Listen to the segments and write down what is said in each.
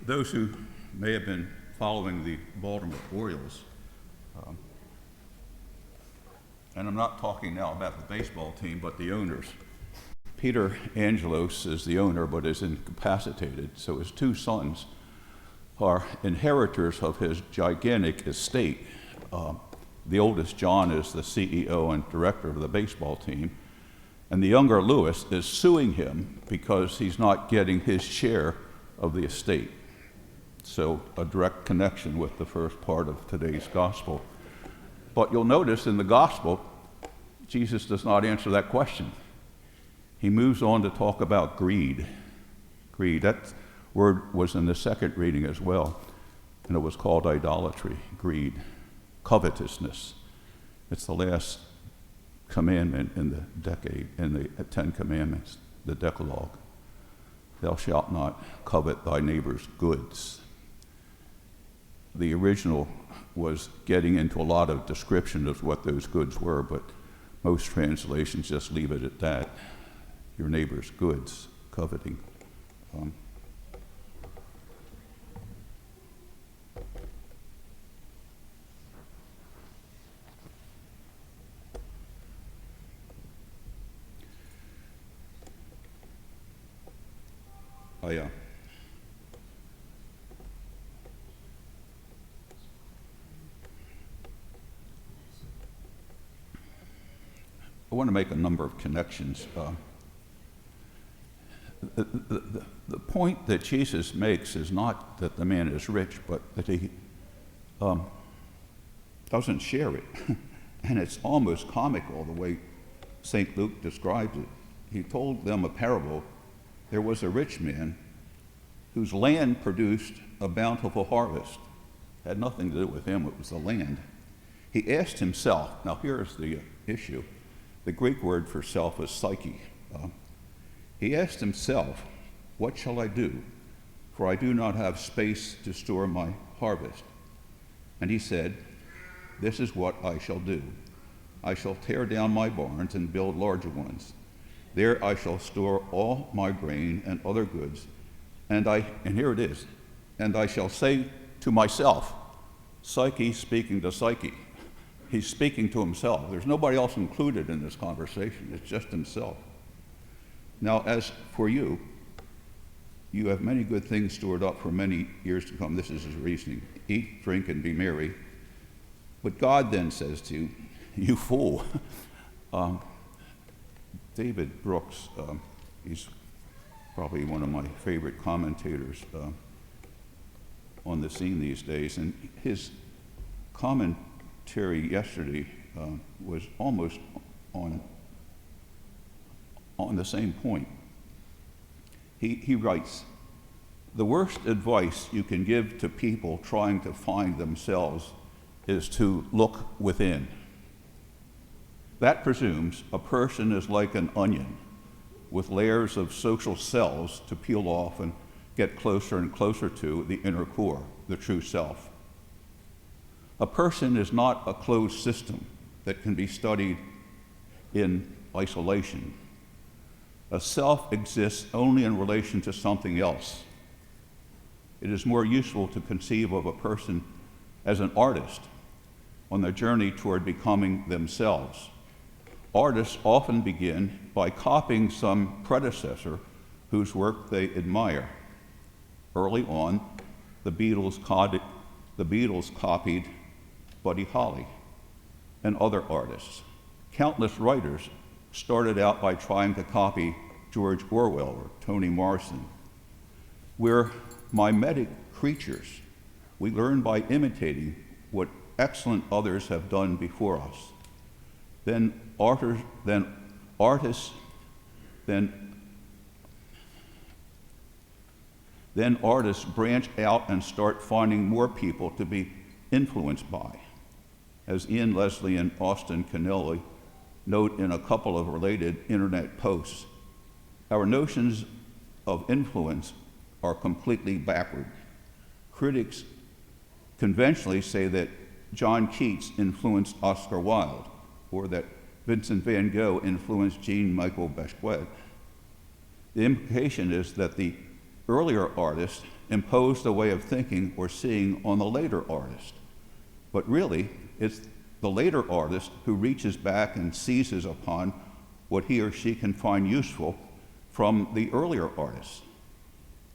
those who may have been following the Baltimore Orioles, and I'm not talking now about the baseball team, but the owners. Peter Evangelist is the owner, but is incapacitated, so his two sons are inheritors of his gigantic estate. The oldest, John, is the CEO and director of the baseball team, and the younger, Louis, is suing him because he's not getting his share of the estate. So a direct connection with the first part of today's gospel. But you'll notice in the gospel, Jesus does not answer that question. He moves on to talk about greed. Greed, that word was in the second reading as well, and it was called idolatry, greed, covetousness. It's the last commandment in the 10 Commandments, the Decalogue. Thou shalt not covet thy neighbor's goods. The original was getting into a lot of description of what those goods were, but most translations just leave it at that. Your neighbor's goods, coveting. I want to make a number of connections. The point that Jesus makes is not that the man is rich, but that he doesn't share it. And it's almost comical the way St. Luke describes it. He told them a parable. There was a rich man whose land produced a bountiful harvest. It had nothing to do with him, it was the land. He asked himself, now here's the issue. The Greek word for self is psyche. He asked himself, what shall I do? For I do not have space to store my harvest. And he said, this is what I shall do. I shall tear down my barns and build larger ones. There I shall store all my grain and other goods. And here it is, and I shall say to myself, Psyche speaking to Psyche. He's speaking to himself. There's nobody else included in this conversation. It's just himself. Now, as for you, you have many good things stored up for many years to come. This is his reasoning. Eat, drink, and be merry. But God then says to you, you fool. David Brooks, he's probably one of my favorite commentators on the scene these days, and his commentary yesterday was almost on the same point. He writes, the worst advice you can give to people trying to find themselves is to look within. That presumes a person is like an onion with layers of social cells to peel off and get closer and closer to the inner core, the true self. A person is not a closed system that can be studied in isolation. A self exists only in relation to something else. It is more useful to conceive of a person as an artist on their journey toward becoming themselves. Artists often begin by copying some predecessor whose work they admire. Early on, the Beatles copied Buddy Holly and other artists. Countless writers started out by trying to copy George Orwell or Toni Morrison. We're mimetic creatures. We learn by imitating what excellent others have done before us. Then artists branch out and start finding more people to be influenced by. As Ian Leslie and Austin Cannelli note in a couple of related internet posts, our notions of influence are completely backward. Critics conventionally say that John Keats influenced Oscar Wilde, or that Vincent van Gogh influenced Jean-Michel Basquiat. The implication is that the earlier artist imposed a way of thinking or seeing on the later artist. But really, it's the later artist who reaches back and seizes upon what he or she can find useful from the earlier artist.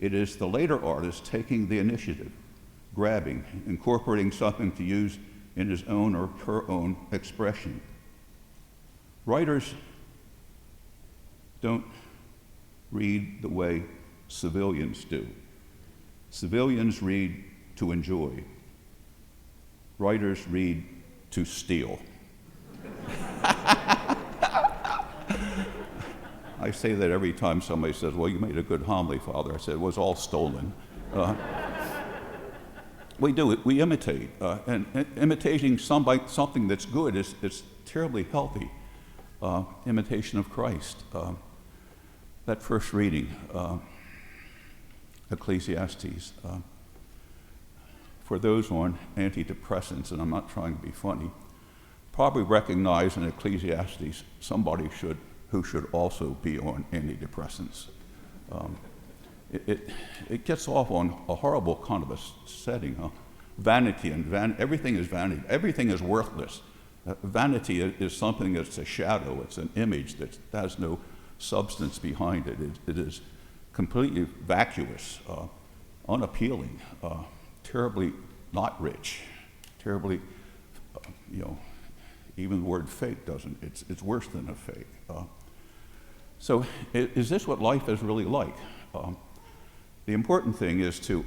It is the later artist taking the initiative, grabbing, incorporating something to use in his own or her own expression. Writers don't read the way civilians do. Civilians read to enjoy. Writers read to steal. I say that every time somebody says, well, you made a good homily, Father. I said, it was all stolen. We do it, we imitate. And imitating something that's good is terribly healthy. Imitation of Christ. That first reading, Ecclesiastes. For those on antidepressants, and I'm not trying to be funny, probably recognize in Ecclesiastes somebody who should also be on antidepressants. It gets off on a horrible kind of a setting, huh? Vanity and everything is vanity. Everything is worthless. Vanity is something that's a shadow. It's an image that has no substance behind it. It is completely vacuous, unappealing, terribly not rich, terribly, even the word fake doesn't. It's worse than a fake. So is this what life is really like? The important thing is to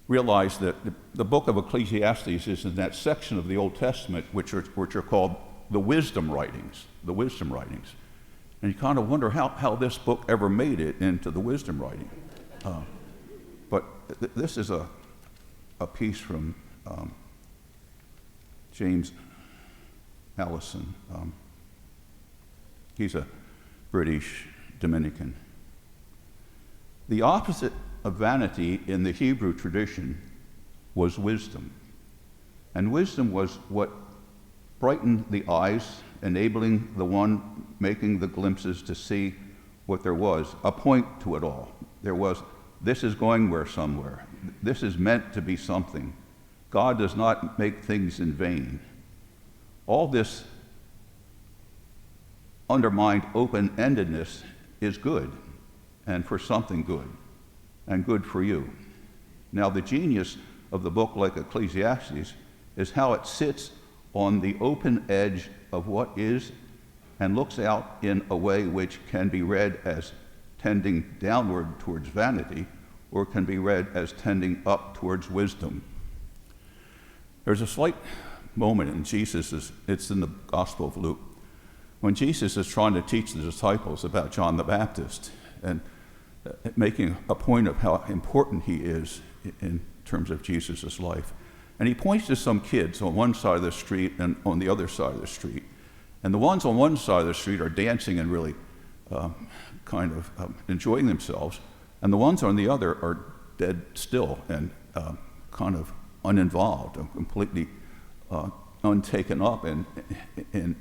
realize that the book of Ecclesiastes is in that section of the Old Testament which are called the wisdom writings. And you kind of wonder how this book ever made it into the wisdom writing. But this is a piece from James Allison. He's a British Dominican. The opposite of vanity in the Hebrew tradition was wisdom. And wisdom was what brightened the eyes, enabling the one making the glimpses to see what there was, a point to it all. There was, this is going somewhere. This is meant to be something. God does not make things in vain. All this undermined open-endedness is good, and for something good, and good for you. Now, the genius of the book like Ecclesiastes is how it sits on the open edge of what is and looks out in a way which can be read as tending downward towards vanity or can be read as tending up towards wisdom. There's a slight moment in it's in the Gospel of Luke, when Jesus is trying to teach the disciples about John the Baptist and making a point of how important he is in terms of Jesus' life. And he points to some kids on one side of the street and on the other side of the street. And the ones on one side of the street are dancing and really enjoying themselves. And the ones on the other are dead still and kind of uninvolved and completely untaken up in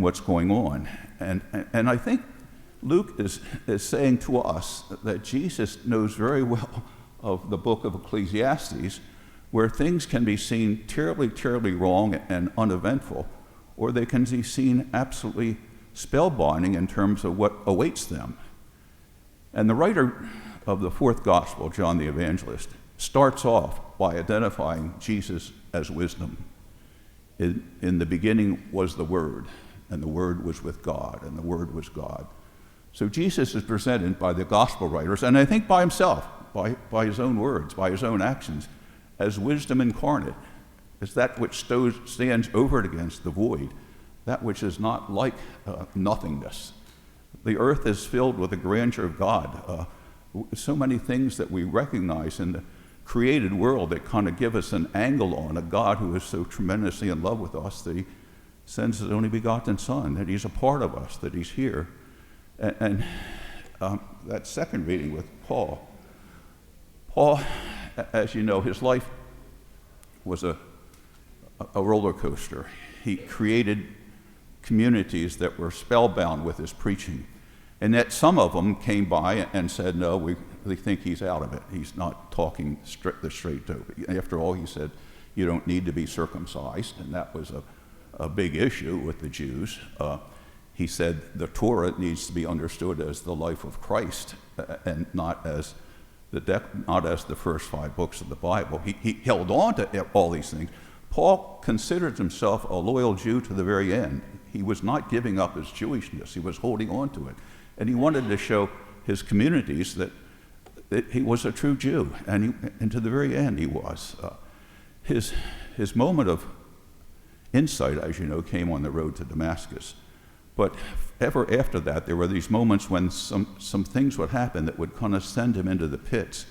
what's going on. And I think Luke is saying to us that Jesus knows very well of the book of Ecclesiastes, where things can be seen terribly, terribly wrong and uneventful, or they can be seen absolutely spellbinding in terms of what awaits them. And the writer of the fourth gospel, John the Evangelist, starts off by identifying Jesus as wisdom. In the beginning was the Word, and the Word was with God, and the Word was God. So Jesus is presented by the gospel writers, and I think by himself, by his own words, by his own actions, as wisdom incarnate, as that which stands over and against the void, that which is not like nothingness. The earth is filled with the grandeur of God. So many things that we recognize in the created world that kind of give us an angle on a God who is so tremendously in love with us that he sends his only begotten Son, that he's a part of us, that he's here. And that second reading with Paul, as you know, his life was a roller coaster. He created communities that were spellbound with his preaching. And that some of them came by and said, no, we think he's out of it. He's not talking the straight to it. After all, he said, you don't need to be circumcised, and that was a big issue with the Jews. He said the Torah needs to be understood as the life of Christ and not as the first 5 books of the Bible. He held on to all these things. Paul considered himself a loyal Jew to the very end. He was not giving up his Jewishness. He was holding on to it. And he wanted to show his communities that he was a true Jew, and to the very end he was. His moment of insight, as you know, came on the road to Damascus. But ever after that, there were these moments when some things would happen that would kind of send him into the pits.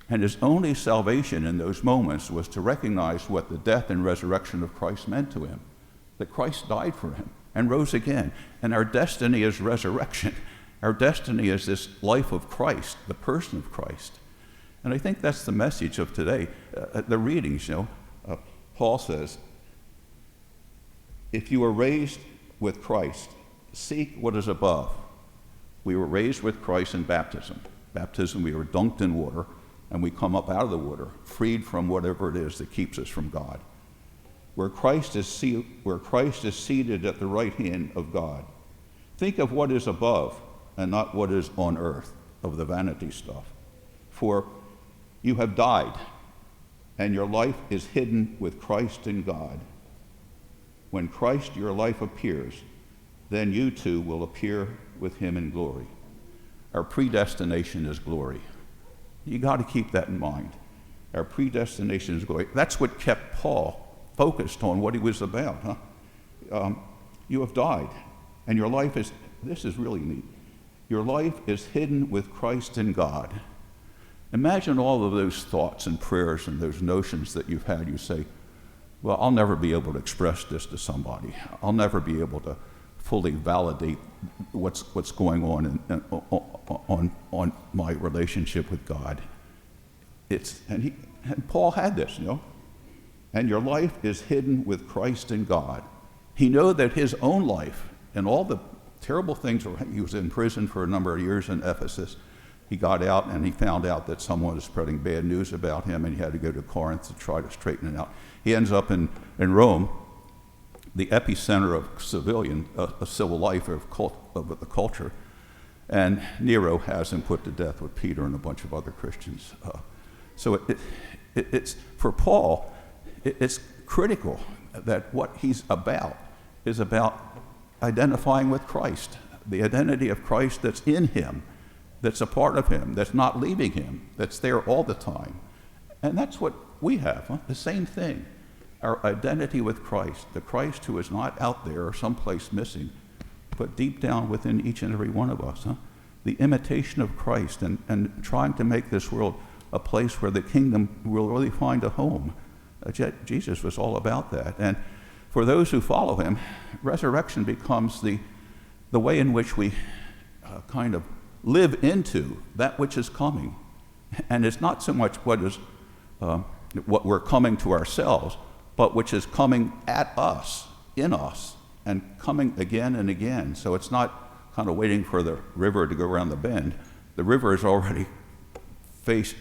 And his only salvation in those moments was to recognize what the death and resurrection of Christ meant to him, that Christ died for him and rose again. And our destiny is resurrection. Our destiny is this life of Christ, the person of Christ. And I think that's the message of today. The readings, Paul says, if you were raised with Christ, seek what is above. We were raised with Christ in baptism. Baptism, we were dunked in water, and we come up out of the water, freed from whatever it is that keeps us from God. Where Christ is seated at the right hand of God. Think of what is above and not what is on earth, of the vanity stuff. For you have died, and your life is hidden with Christ in God. When Christ, your life, appears, then you too will appear with him in glory. Our predestination is glory. You got to keep that in mind. Our predestination is glory. That's what kept Paul focused on what he was about. You have died, and your life is, this is really neat, your life is hidden with Christ in God. Imagine all of those thoughts and prayers and those notions that you've had. You say, well, I'll never be able to express this to somebody. I'll never be able to fully validate what's going on my relationship with God. And Paul had this, and your life is hidden with Christ in God. He knew that his own life and all the terrible things, he was in prison for a number of years in Ephesus. He got out and he found out that someone was spreading bad news about him, and he had to go to Corinth to try to straighten it out. He ends up in Rome, the epicenter of civil life of the culture, and Nero has him put to death with Peter and a bunch of other Christians. So it's for Paul, it's critical that what he's about is about identifying with Christ, the identity of Christ that's in him, that's a part of him, that's not leaving him, that's there all the time. And that's what we have, the same thing. Our identity with Christ, the Christ who is not out there or someplace missing, but deep down within each and every one of us. The imitation of Christ and trying to make this world a place where the kingdom will really find a home. Jesus was all about that. And for those who follow him, resurrection becomes the way in which we kind of live into that which is coming. And it's not so much what we're coming to ourselves, but which is coming at us, in us, and coming again and again. So it's not kind of waiting for the river to go around the bend. The river is already face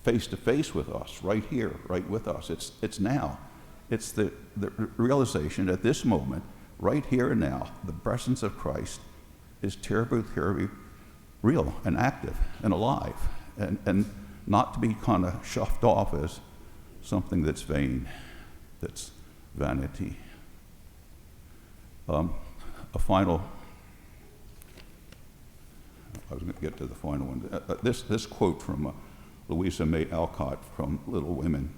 to face with us, right here, right with us. It's now. It's the realization at this moment, right here and now, the presence of Christ is terribly, terribly real and active and alive, and not to be kind of shoved off as something that's vain, that's vanity. I was going to get to the final one. This quote from Louisa May Alcott from Little Women.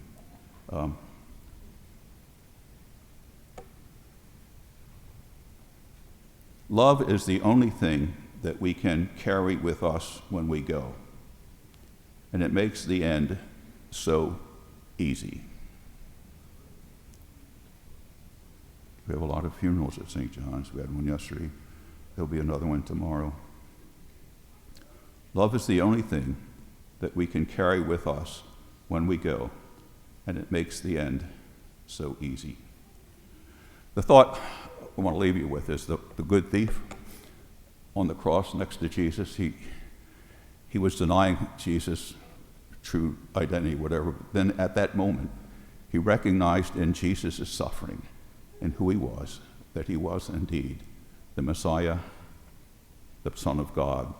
Love is the only thing that we can carry with us when we go, and it makes the end so easy. We have a lot of funerals at St. John's. We had one yesterday. There'll be another one tomorrow. Love is the only thing that we can carry with us when we go, and it makes the end so easy. The thought I want to leave you with is the good thief. on the cross next to Jesus, he was denying Jesus' true identity, whatever. Then at that moment, he recognized in Jesus' suffering and who he was, that he was indeed the Messiah, the Son of God.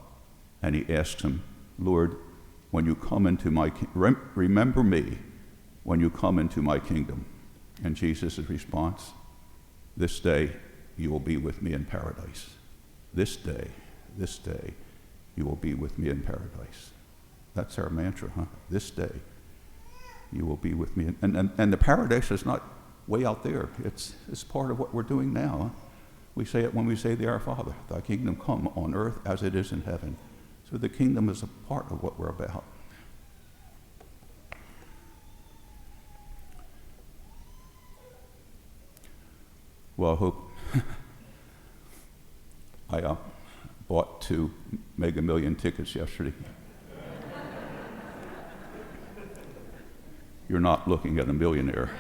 And he asked him, Lord, when you come into my remember me when you come into my kingdom. And Jesus' response, this day you will be with me in paradise. This day, you will be with me in paradise. That's our mantra, huh? This day, you will be with me. And the paradise is not way out there. It's part of what we're doing now. Huh? We say it when we say the Our Father, thy kingdom come on earth as it is in heaven. So the kingdom is a part of what we're about. Well, I hope I bought 2 Mega Million tickets yesterday. You're not looking at a millionaire.